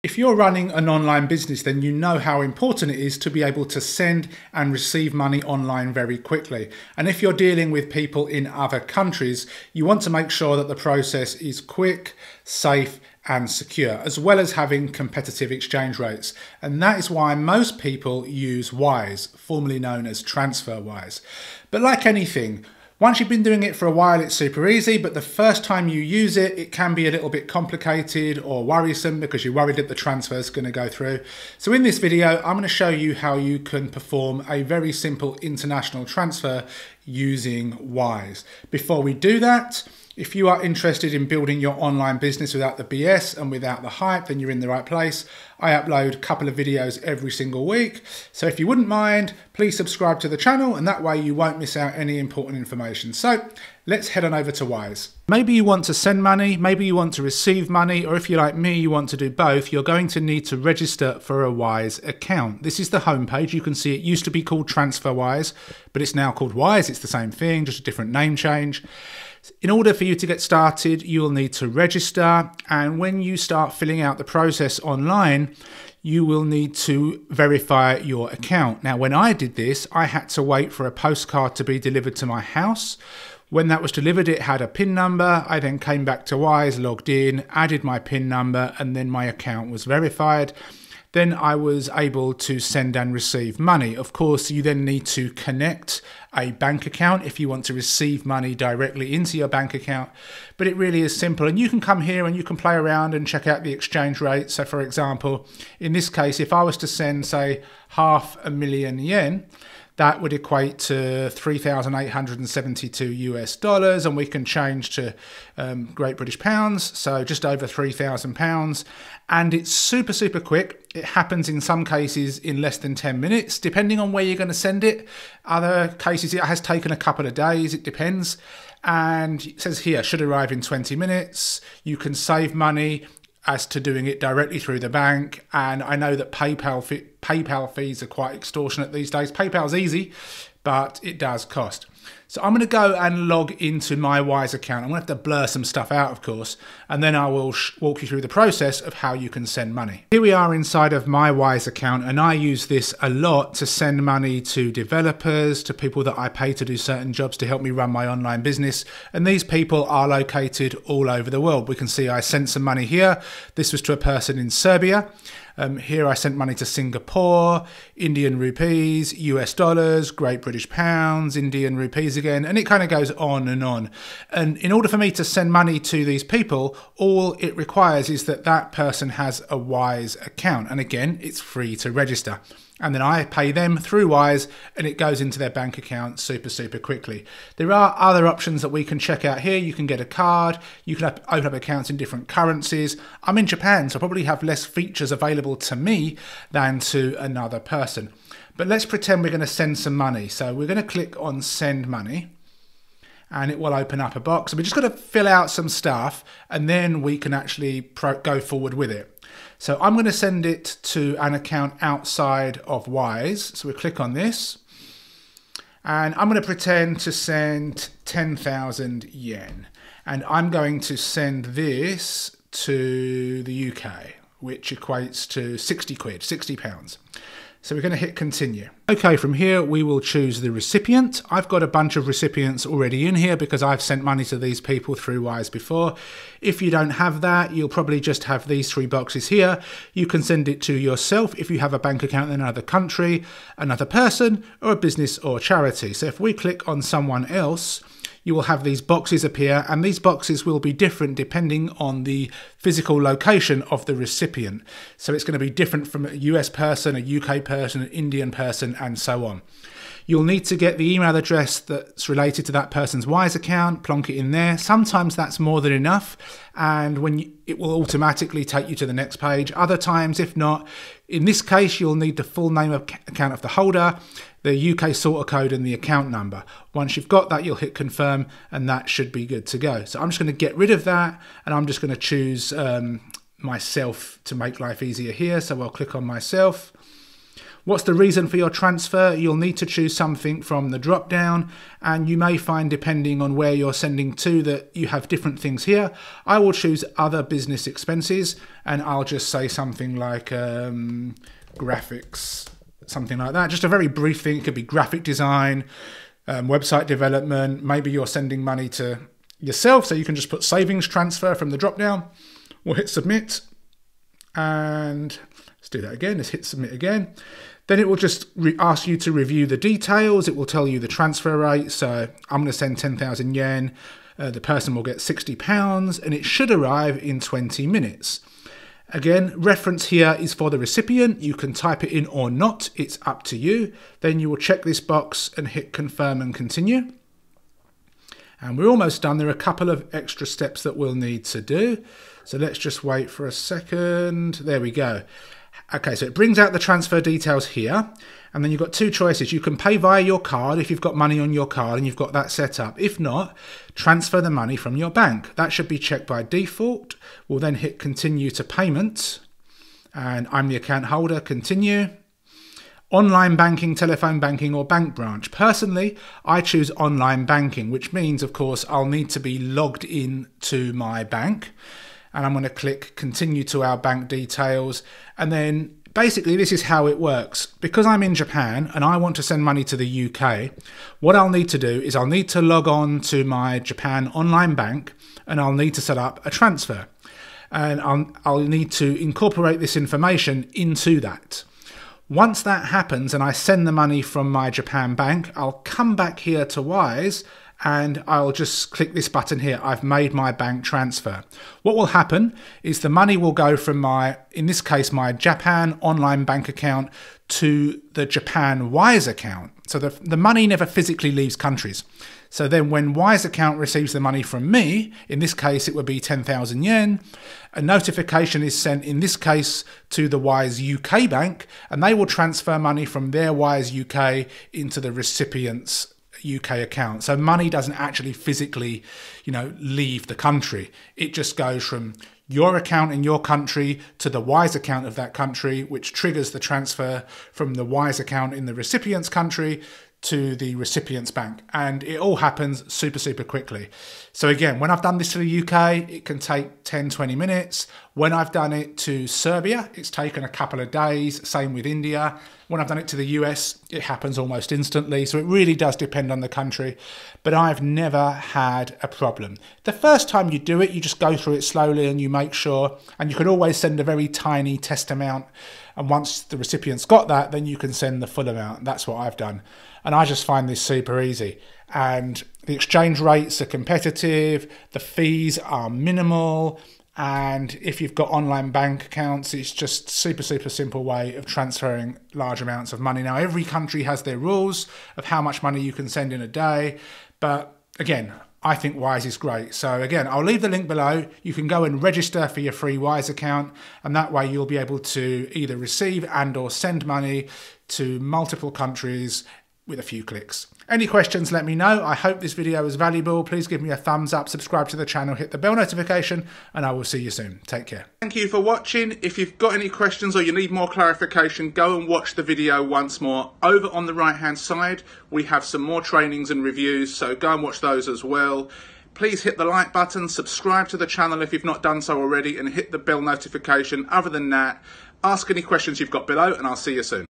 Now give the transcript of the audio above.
If you're running an online business, then you know how important it is to be able to send and receive money online very quickly. And if you're dealing with people in other countries, you want to make sure that the process is quick, safe, and secure, as well as having competitive exchange rates. And that is why most people use Wise, formerly known as TransferWise. But like anything, once you've been doing it for a while, it's super easy, but the first time you use it, it can be a little bit complicated or worrisome because you're worried that the transfer is going to go through. So in this video, I'm going to show you how you can perform a very simple international transfer using Wise. Before we do that, if you are interested in building your online business without the BS and without the hype, then you're in the right place. I upload a couple of videos every single week. So if you wouldn't mind, please subscribe to the channel and that way you won't miss out any important information. So let's head on over to Wise. Maybe you want to send money, maybe you want to receive money, or if you're like me, you want to do both, you're going to need to register for a Wise account. This is the homepage. You can see it used to be called TransferWise, but it's now called Wise. It's the same thing, just a different name change. In order for you to get started, you'll need to register, and when you start filling out the process online, you will need to verify your account. Now, when I did this, I had to wait for a postcard to be delivered to my house. When that was delivered, it had a PIN number. I then came back to Wise, logged in, added my PIN number, and then my account was verified. Then I was able to send and receive money. Of course, you then need to connect a bank account if you want to receive money directly into your bank account. But it really is simple. And you can come here and you can play around and check out the exchange rate. So for example, in this case, if I was to send, say, 500,000 yen, that would equate to 3,872 US dollars, and we can change to Great British pounds, so just over 3,000 pounds. And it's super, super quick. It happens in some cases in less than 10 minutes, depending on where you're going to send it. Other cases, it has taken a couple of days, it depends. And it says here, should arrive in 20 minutes. You can save money as to doing it directly through the bank. And I know that PayPal fees are quite extortionate these days. PayPal's easy, but it does cost. So I'm going to go and log into my Wise account. I'm going to have to blur some stuff out, of course, and then I will walk you through the process of how you can send money. Here we are inside of my Wise account, and I use this a lot to send money to developers, to people that I pay to do certain jobs to help me run my online business. And these people are located all over the world. We can see I sent some money here. This was to a person in Serbia. Here I sent money to Singapore, Indian rupees, US dollars, Great British pounds, Indian rupees again, and it kind of goes on. And in order for me to send money to these people, all it requires is that that person has a Wise account. And again, it's free to register. And then I pay them through Wise and it goes into their bank account super, super quickly. There are other options that we can check out here. You can get a card, you can open up accounts in different currencies. I'm in Japan, so I probably have less features available to me than to another person. But let's pretend we're going to send some money. So we're going to click on send money and it will open up a box. And we're just going to fill out some stuff and then we can actually go forward with it. So I'm going to send it to an account outside of Wise. So we click on this and I'm going to pretend to send 10,000 yen. And I'm going to send this to the UK, which equates to 60 quid, 60 pounds. So we're going to hit continue. Okay, from here we will choose the recipient. I've got a bunch of recipients already in here because I've sent money to these people through Wise before. If you don't have that, you'll probably just have these three boxes here. You can send it to yourself if you have a bank account in another country, another person, or a business or charity. So if we click on someone else, you will have these boxes appear, and these boxes will be different depending on the physical location of the recipient. So it's going to be different from a US person, a UK person, an Indian person, and so on. You'll need to get the email address that's related to that person's Wise account, plonk it in there. Sometimes that's more than enough, and it will automatically take you to the next page. Other times, if not, in this case, you'll need the full name of account of the holder, the UK sort code and the account number. Once you've got that, you'll hit confirm and that should be good to go. So I'm just going to get rid of that and I'm just going to choose myself to make life easier here. So I'll click on myself. What's the reason for your transfer? You'll need to choose something from the drop down, and you may find, depending on where you're sending to, that you have different things here. I will choose other business expenses, and I'll just say something like graphics, something like that. Just a very brief thing. It could be graphic design, website development. Maybe you're sending money to yourself, so you can just put savings transfer from the drop down. We'll hit submit, and let's do that again. Let's hit submit again. Then it will just ask you to review the details. It will tell you the transfer rate. So I'm going to send 10,000 yen. The person will get £60, and it should arrive in 20 minutes. Again, reference here is for the recipient. You can type it in or not. It's up to you. Then you will check this box and hit confirm and continue. And we're almost done. There are a couple of extra steps that we'll need to do. So let's just wait for a second. There we go. Okay, so it brings out the transfer details here. And then you've got two choices. You can pay via your card if you've got money on your card and you've got that set up. If not, transfer the money from your bank. That should be checked by default. We'll then hit continue to payment. And I'm the account holder, continue. Online banking, telephone banking, or bank branch. Personally, I choose online banking, which means, of course, I'll need to be logged in to my bank. And I'm going to click continue to our bank details. And then basically this is how it works. Because I'm in Japan and I want to send money to the UK, what I'll need to do is I'll need to log on to my Japan online bank, and I'll need to set up a transfer. And I'll need to incorporate this information into that. Once that happens and I send the money from my Japan bank, I'll come back here to Wise and I'll just click this button here. I've made my bank transfer. What will happen is the money will go from in this case, my Japan online bank account to the Japan Wise account. So the money never physically leaves countries. So then when Wise account receives the money from me, in this case it would be 10,000 yen, a notification is sent in this case to the Wise UK bank, and they will transfer money from their Wise UK into the recipient's UK account. So money doesn't actually physically, leave the country. It just goes from your account in your country to the Wise account of that country, which triggers the transfer from the Wise account in the recipient's country to the recipient's bank. And it all happens super, super quickly. So again, when I've done this to the UK, it can take 10, 20 minutes. When I've done it to Serbia, it's taken a couple of days. Same with India. When I've done it to the US, it happens almost instantly. So it really does depend on the country, but I've never had a problem. The first time you do it, you just go through it slowly and you make sure, and you can always send a very tiny test amount. And once the recipient's got that, then you can send the full amount. That's what I've done. And I just find this super easy. And the exchange rates are competitive. The fees are minimal. And if you've got online bank accounts, it's just super, super simple way of transferring large amounts of money. Now, every country has their rules of how much money you can send in a day. But again, I think Wise is great. So again, I'll leave the link below. You can go and register for your free Wise account, and that way you'll be able to either receive and or send money to multiple countries with a few clicks. Any questions, let me know. I hope this video was valuable. Please give me a thumbs up, subscribe to the channel, hit the bell notification, and I will see you soon. Take care. Thank you for watching. If you've got any questions or you need more clarification, go and watch the video once more. Over on the right-hand side, we have some more trainings and reviews, so go and watch those as well. Please hit the like button, subscribe to the channel if you've not done so already, and hit the bell notification. Other than that, ask any questions you've got below, and I'll see you soon.